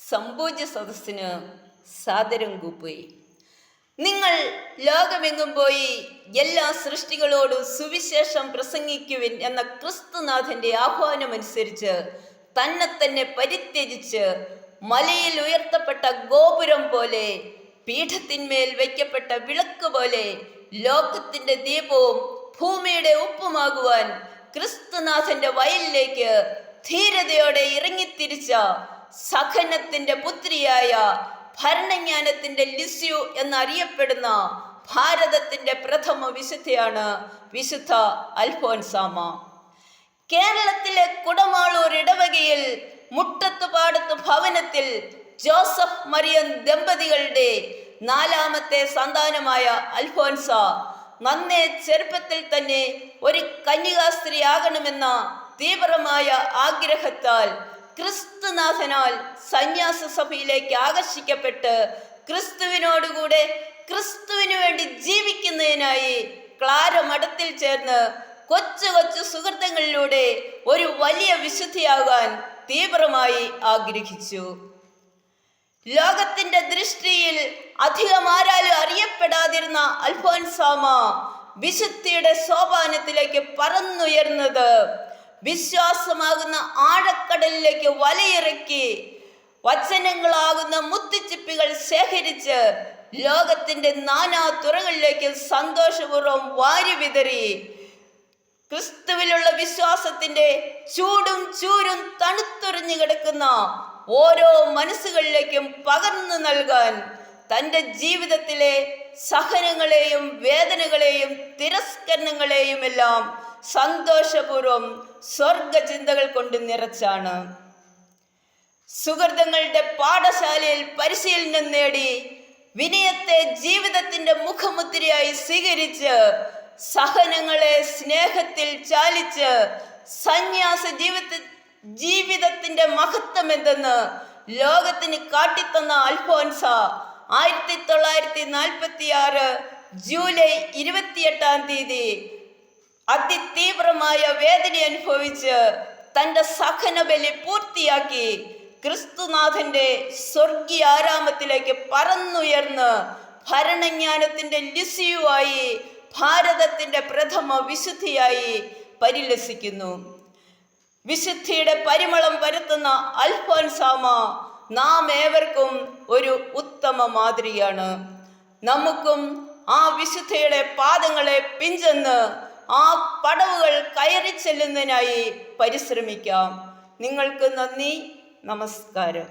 സമ്പൂജ്യ സദസ്സിന് സാദരം കൂപ്പുകയും നിങ്ങൾ ലോകമെങ്ങും പോയി എല്ലാ സൃഷ്ടികളോടും സുവിശേഷം പ്രസംഗിക്കുവിൻ എന്ന ക്രിസ്തുനാഥന്റെ ആഹ്വാനമനുസരിച്ച് തന്നെ പരിത്യജിച്ച് മലയിൽ ഉയർത്തപ്പെട്ട ഗോപുരം പോലെ, പീഠത്തിന്മേൽ വയ്ക്കപ്പെട്ട വിളക്ക് പോലെ, ലോകത്തിന്റെ ദീപവും ഭൂമിയുടെ ഉപ്പുമാകുവാൻ ക്രിസ്തുനാഥന്റെ വയലിലേക്ക് ധീരതയോടെ ഇറങ്ങിത്തിരിച്ച സഖനത്തിന്റെ പുത്രിയായ ഭരണജ്ഞാനത്തിന്റെ ലിസ്യു എന്നറിയപ്പെടുന്ന ഭാരതത്തിന്റെ പ്രഥമ വിശുദ്ധയാണ് വിശുദ്ധ അൽഫോൻസാമ. കേരളത്തിലെ കുടമാളൂർ ഇടവകയിൽ മുട്ടത്തുപാടത്ത് ഭവനത്തിൽ ജോസഫ് മറിയം ദമ്പതികളുടെ 4ാമത്തെ സന്താനമായ അൽഫോൻസ നന്നേ ചെറുപ്പത്തിൽ തന്നെ ഒരു കന്യകാസ്ത്രീ ആകണമെന്ന തീവ്രമായ ആഗ്രഹത്താൽ ക്രിസ്തുനാഥനാൽ സന്യാസ സഭയിലേക്ക് ആകർഷിക്കപ്പെട്ട് ക്രിസ്തുവിനോടുകൂടെ ക്രിസ്തുവിനു വേണ്ടി ജീവിക്കുന്നതിനായി ക്ലാര മഠത്തിൽ ചേർന്ന് കൊച്ചു സുഹൃത്തുക്കളിലൂടെ ഒരു വലിയ വിശുദ്ധിയാകാൻ തീവ്രമായി ആഗ്രഹിച്ചു. ലോകത്തിന്റെ ദൃഷ്ടിയിൽ അധികം ആരാലും അറിയപ്പെടാതിരുന്ന അൽഫോൻസാമ വിശുദ്ധിയുടെ സോപാനത്തിലേക്ക് പറന്നുയർന്നത് വിശ്വാസമാകുന്ന ആഴക്കടലിലേക്ക് വലയിറക്കി വചനങ്ങളാകുന്ന മുത്തുച്ചിപ്പികൾ ശേഖരിച്ച് ലോകത്തിന്റെ നാനാ തുറകളിലേക്ക് സന്തോഷപൂർവ്വം വാരി വിതറി ക്രിസ്തുവിലുള്ള വിശ്വാസത്തിന്റെ ചൂടും ചൂരും തണുത്തുറിഞ്ഞു കിടക്കുന്ന ഓരോ മനസ്സുകളിലേക്കും പകർന്നു നൽകാൻ തൻ്റെ ജീവിതത്തിലെ സഹനങ്ങളെയും വേദനകളെയും തിരസ്കരണങ്ങളെയും എല്ലാം സന്തോഷപൂർവ്വം സ്വർഗചിന്തകൾ കൊണ്ട് നിറച്ചാണ്. സുഹൃത്തുക്കളുടെ പാഠശാലയിൽ പരിശീലനം നേടി വിനയത്തെ ജീവിതത്തിന്റെ മുഖമുദ്രയായി സ്വീകരിച്ച് സഹനങ്ങളെ സ്നേഹത്തിൽ ചാലിച്ച് സന്യാസ ജീവിതത്തിന്റെ മഹത്വം എന്തെന്ന് ലോകത്തിന് കാട്ടിത്തന്ന അൽഫോൻസ 1946 ജൂലൈ 28 അതിതീവ്രമായ വേദന അനുഭവിച്ച് തൻ്റെ സഹനബലി പൂർത്തിയാക്കി ക്രിസ്തുനാഥന്റെ സ്വർഗീയ ആരാമത്തിലേക്ക് പറന്നുയർന്ന് ഭരണജ്ഞാനത്തിന്റെ ലിസ്യുവായി ഭാരതത്തിന്റെ പ്രഥമ വിശുദ്ധിയായി പരിലസിക്കുന്നു. വിശുദ്ധിയുടെ പരിമളം പരത്തുന്ന അൽഫോൻസാമ നാം ഏവർക്കും ഒരു ഉത്തമ മാതൃകയാണ്. നമുക്കും ആ വിശുദ്ധിയുടെ പാദങ്ങളെ പിഞ്ചെന്ന് ആ പടവുകൾ കയറി ചെല്ലുന്നതിനായി പരിശ്രമിക്കാം. നിങ്ങൾക്ക് നന്ദി, നമസ്കാരം.